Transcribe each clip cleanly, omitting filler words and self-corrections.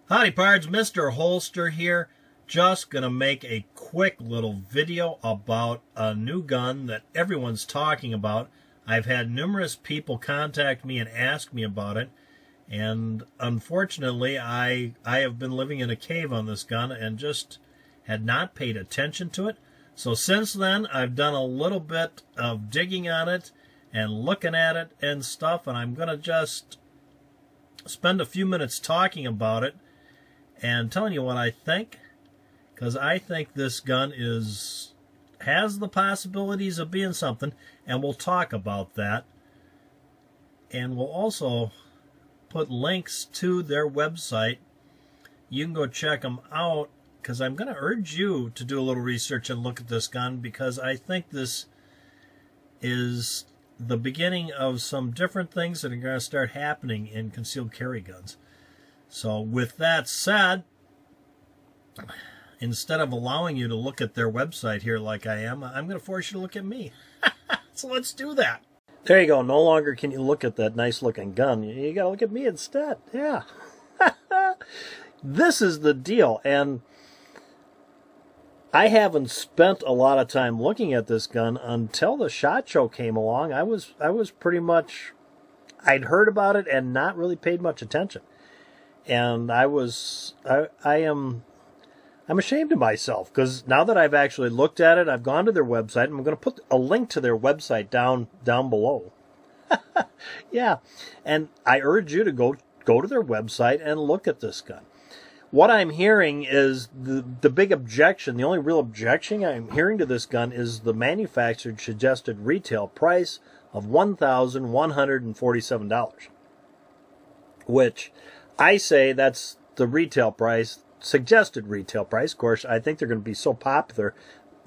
Howdy pards, Mr. Holster here. Just gonna make a quick little video about a new gun that everyone's talking about. I've had numerous people contact me and ask me about it, and unfortunately I have been living in a cave on this gun and just had not paid attention to it. So since then I've done a little bit of digging on it and looking at it and stuff, and I'm gonna just spend a few minutes talking about it and telling you what I think, because I think this gun has the possibilities of being something, and we'll talk about that. And we'll also put links to their website. You can go check them out, because I'm going to urge you to do a little research and look at this gun, because I think this is the beginning of some different things that are going to start happening in concealed carry guns. So with that said, instead of allowing you to look at their website here like I am, I'm going to force you to look at me. So let's do that. There you go. No longer can you look at that nice looking gun. You got to look at me instead. Yeah. This is the deal. And I haven't spent a lot of time looking at this gun until the SHOT Show came along. I was pretty much, I'd heard about it and not really paid much attention. And I'm ashamed of myself, because now that I've actually looked at it, I've gone to their website, and I'm going to put a link to their website down below. Yeah, and I urge you to go to their website and look at this gun. What I'm hearing is the big objection, the only real objection I'm hearing to this gun is the manufacturer's suggested retail price of $1,147, which I say that's the retail price, suggested retail price. Of course, I think they're going to be so popular,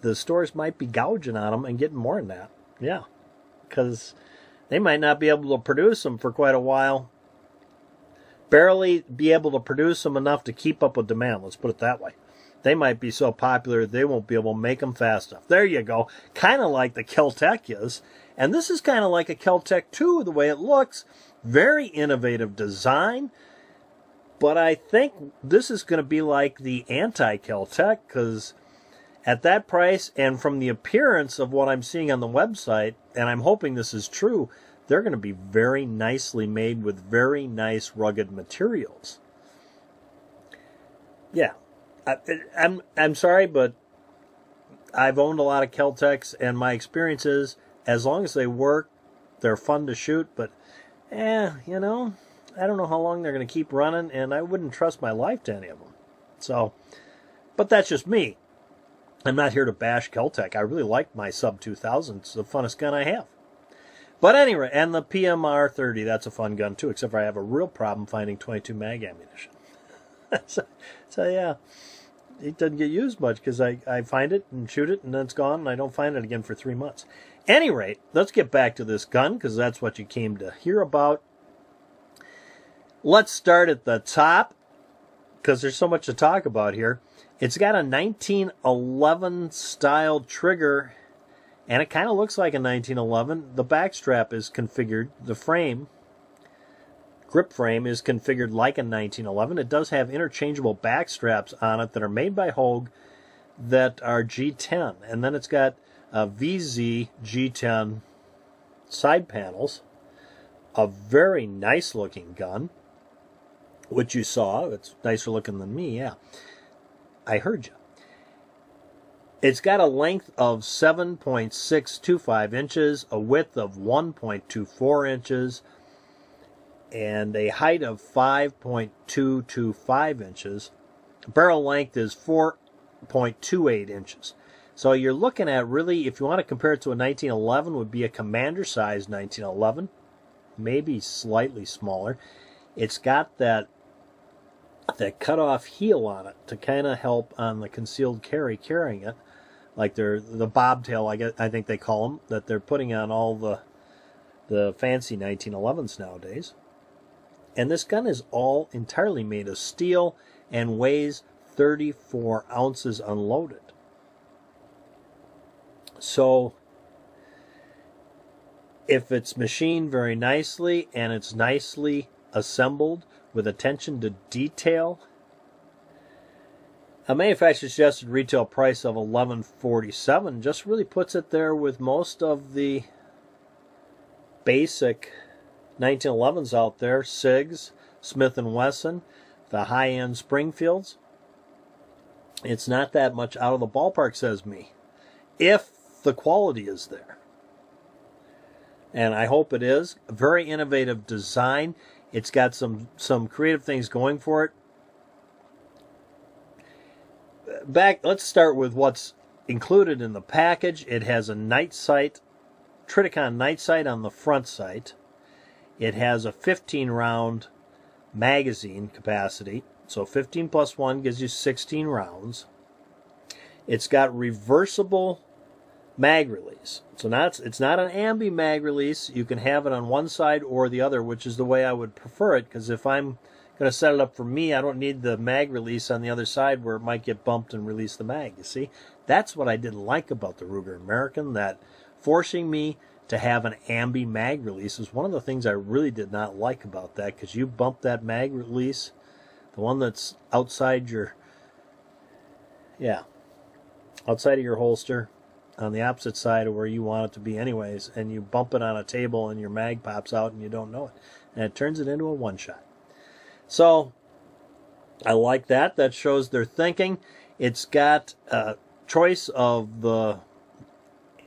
the stores might be gouging on them and getting more than that. Yeah, because they might not be able to produce them for quite a while. Barely be able to produce them enough to keep up with demand, let's put it that way. They might be so popular they won't be able to make them fast enough. There you go. Kind of like the Kel-Tec is. And this is kind of like a Kel-Tec too, the way it looks. Very innovative design. But I think this is going to be like the anti-Kel-Tec, because at that price and from the appearance of what I'm seeing on the website, and I'm hoping this is true, they're going to be very nicely made with very nice rugged materials. Yeah, I'm sorry, but I've owned a lot of Kel-Tecs, and my experience is, as long as they work, they're fun to shoot, but you know, I don't know how long they're going to keep running, and I wouldn't trust my life to any of them. So, but that's just me. I'm not here to bash Kel-Tec. I really like my Sub 2000. It's the funnest gun I have. But anyway, and the PMR 30, that's a fun gun too, except for I have a real problem finding 22 mag ammunition. so yeah, it doesn't get used much because I find it and shoot it and then it's gone and I don't find it again for 3 months. Any rate, let's get back to this gun because that's what you came to hear about. Let's start at the top, because there's so much to talk about here. It's got a 1911 style trigger, and it kind of looks like a 1911. The back strap is configured, the frame, grip frame, is configured like a 1911. It does have interchangeable back straps on it that are made by Hogue that are G10. And then it's got a VZ G10 side panels. A very nice looking gun, which you saw. It's nicer looking than me, yeah. I heard you. It's got a length of 7.625 inches, a width of 1.24 inches, and a height of 5.225 inches. Barrel length is 4.28 inches. So you're looking at, really, if you want to compare it to a 1911, would be a commander size 1911, maybe slightly smaller. It's got that cut-off heel on it to kind of help on the concealed carry carrying it, like the bobtail, I think they call them, that they're putting on all the fancy 1911s nowadays. And this gun is all entirely made of steel and weighs 34 ounces unloaded. So if it's machined very nicely and it's nicely assembled with attention to detail, A manufacturer suggested retail price of $11.47 just really puts it there with most of the basic 1911s out there. SIGs, Smith & Wesson, the high-end Springfields. It's not that much out of the ballpark, says me, if the quality is there. And I hope it is. A very innovative design. It's got some creative things going for it. Let's start with what's included in the package. It has a night sight, Triticon night sight on the front sight. It has a 15-round magazine capacity. So 15 plus 1 gives you 16 rounds. It's got reversible mag release. So it's not an ambi mag release. You can have it on one side or the other, which is the way I would prefer it, because if I'm going to set it up for me, I don't need the mag release on the other side where it might get bumped and release the mag. You see, that's what I didn't like about the Ruger American, that forcing me to have an ambi mag release is one of the things I really did not like about that, because you bump that mag release, the one that's outside your, outside of your holster, on the opposite side of where you want it to be anyways, and you bump it on a table and your mag pops out and you don't know it. And it turns it into a one-shot. So, I like that. That shows their thinking. It's got a choice of the,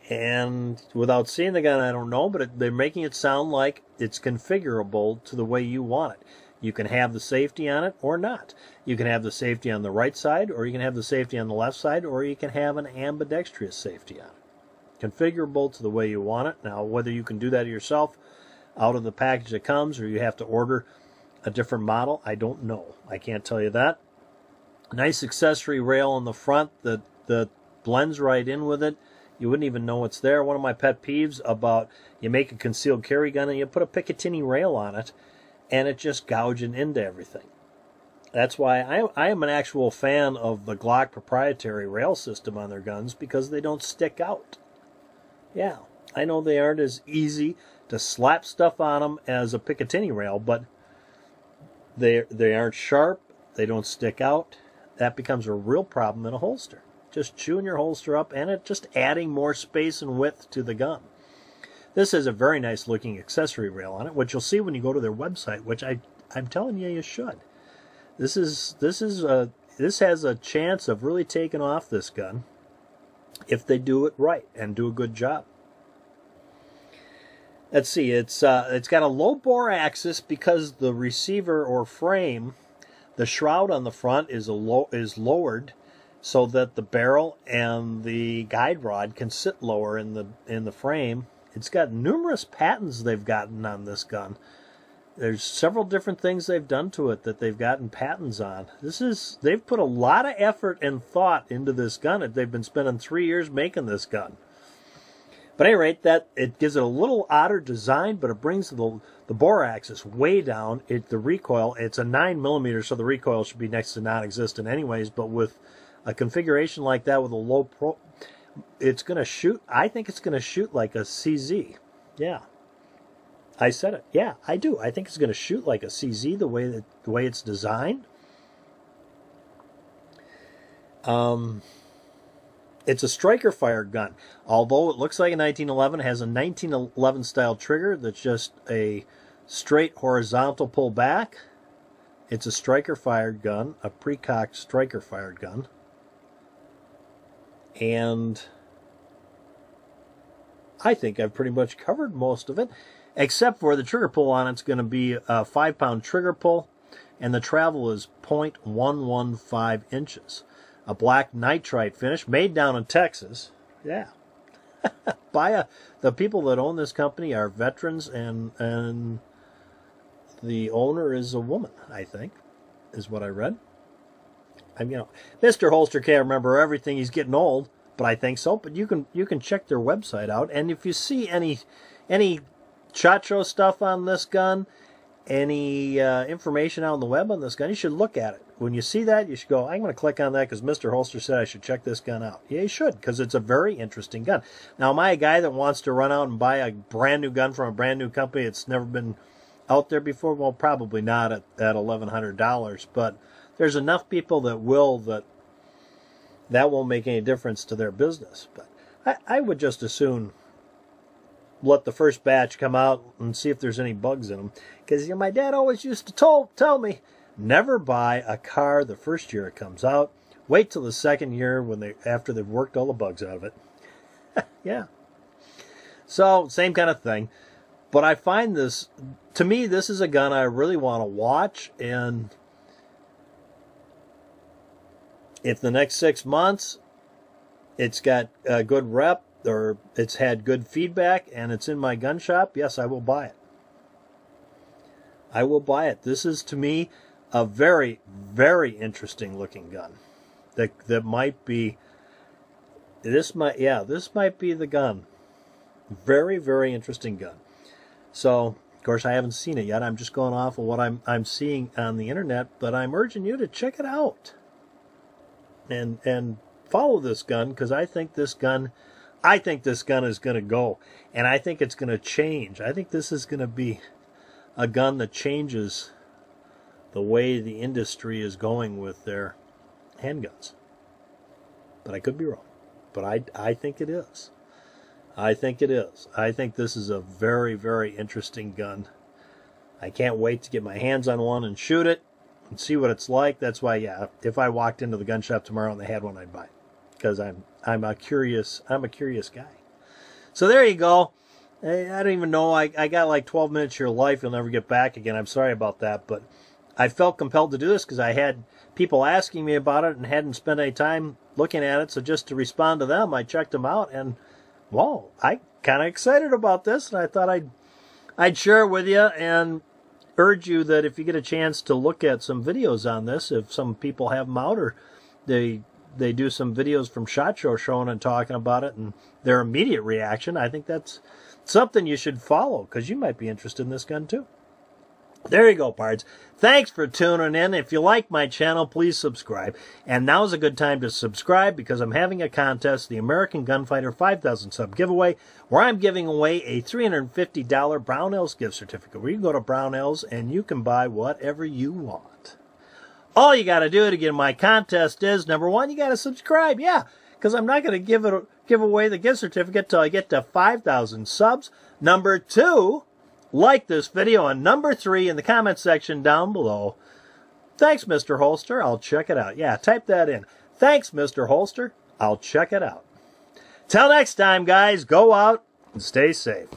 and without seeing the gun, I don't know, but they're making it sound like it's configurable to the way you want it. You can have the safety on it or not. You can have the safety on the right side, or you can have the safety on the left side, or you can have an ambidextrous safety on it. Configurable to the way you want it. Now, whether you can do that yourself out of the package that comes, or you have to order a different model, I don't know. I can't tell you that. Nice accessory rail on the front that blends right in with it. You wouldn't even know it's there. One of my pet peeves about, you make a concealed carry gun and you put a Picatinny rail on it, and it just gouging into everything. That's why I am an actual fan of the Glock proprietary rail system on their guns, because they don't stick out. Yeah, I know they aren't as easy to slap stuff on them as a Picatinny rail, but they aren't sharp, they don't stick out. That becomes a real problem in a holster. Just chewing your holster up, and it just adding more space and width to the gun. This has a very nice looking accessory rail on it, which you'll see when you go to their website, which I'm telling you, you should. This has a chance of really taking off this gun if they do it right and do a good job. Let's see, it's got a low bore axis because the receiver or frame, the shroud on the front is lowered so that the barrel and the guide rod can sit lower in the frame. It's got numerous patents they've gotten on this gun. There's several different things they've done to it that they've gotten patents on. They've put a lot of effort and thought into this gun. They've been spending 3 years making this gun. But at any rate, it gives it a little odder design, but it brings the bore axis way down. The recoil, it's a 9mm, so the recoil should be next to non-existent anyways, but with a configuration like that with a low it's going to shoot, I think it's going to shoot like a CZ. Yeah. I said it. Yeah, I do. I think it's going to shoot like a CZ the way it's designed. It's a striker fired gun. Although it looks like a 1911, it has a 1911 style trigger that's just a straight horizontal pull back. It's a striker fired gun, a pre-cocked striker fired gun. And I think I've pretty much covered most of it, except for the trigger pull on it's going to be a 5-pound trigger pull, and the travel is 0.115 inches. A black nitrite finish made down in Texas. Yeah. The people that own this company are veterans, and the owner is a woman, I think, is what I read. Mr. Holster can't remember everything. He's getting old, but I think so. But you can check their website out, and if you see any SHOT Show stuff on this gun, any information out on the web on this gun, you should look at it. When you see that, you should go, I'm going to click on that because Mr. Holster said I should check this gun out. Yeah, you should, because it's a very interesting gun. Now, am I a guy that wants to run out and buy a brand new gun from a brand new company that's never been out there before? Well, probably not at $1,100, but there's enough people that will, that that won't make any difference to their business. But I would just as soon let the first batch come out and see if there's any bugs in them. Because my dad always used to tell me, never buy a car the first year it comes out. Wait till the second year after they've worked all the bugs out of it. Yeah. So, same kind of thing. But I find this, to me, this is a gun I really want to watch. And if the next 6 months it's got a good rep, or it's had good feedback, and it's in my gun shop, yes, I will buy it. I will buy it. This is, to me, a very, very interesting looking gun. That might be, this might be the gun. Very, very interesting gun. So, of course, I haven't seen it yet. I'm just going off of what I'm seeing on the internet, but I'm urging you to check it out. And follow this gun, because I think this gun is going to go, and I think it's going to change. I think this is going to be a gun that changes the way the industry is going with their handguns. But I could be wrong. But I think it is. I think it is. I think this is a very, very interesting gun. I can't wait to get my hands on one and shoot it and see what it's like. That's why, yeah, if I walked into the gun shop tomorrow and they had one, I'd buy it. Because I'm a curious guy. So there you go. I don't even know. I got like 12 minutes of your life. You'll never get back again. I'm sorry about that, but I felt compelled to do this because I had people asking me about it and hadn't spent any time looking at it. So just to respond to them, I checked them out, and whoa, I kind of excited about this, and I thought I'd share it with you and urge you that if you get a chance to look at some videos on this, if some people have them out, or they do some videos from SOCS Shows showing and talking about it and their immediate reaction, I think that's something you should follow, because you might be interested in this gun too. There you go, pards. Thanks for tuning in. If you like my channel, please subscribe. And now's a good time to subscribe, because I'm having a contest, the American Gunfighter 5,000 sub giveaway, where I'm giving away a $350 Brownells gift certificate, where you can go to Brownells and you can buy whatever you want. All you got to do to get in my contest is, number one, you got to subscribe. Yeah, because I'm not going to give away the gift certificate till I get to 5,000 subs. Number two, like this video. And number three, in the comment section down below, thanks, Mr. Holster, I'll check it out. Yeah, type that in. Thanks, Mr. Holster, I'll check it out. Till next time, guys, go out and stay safe.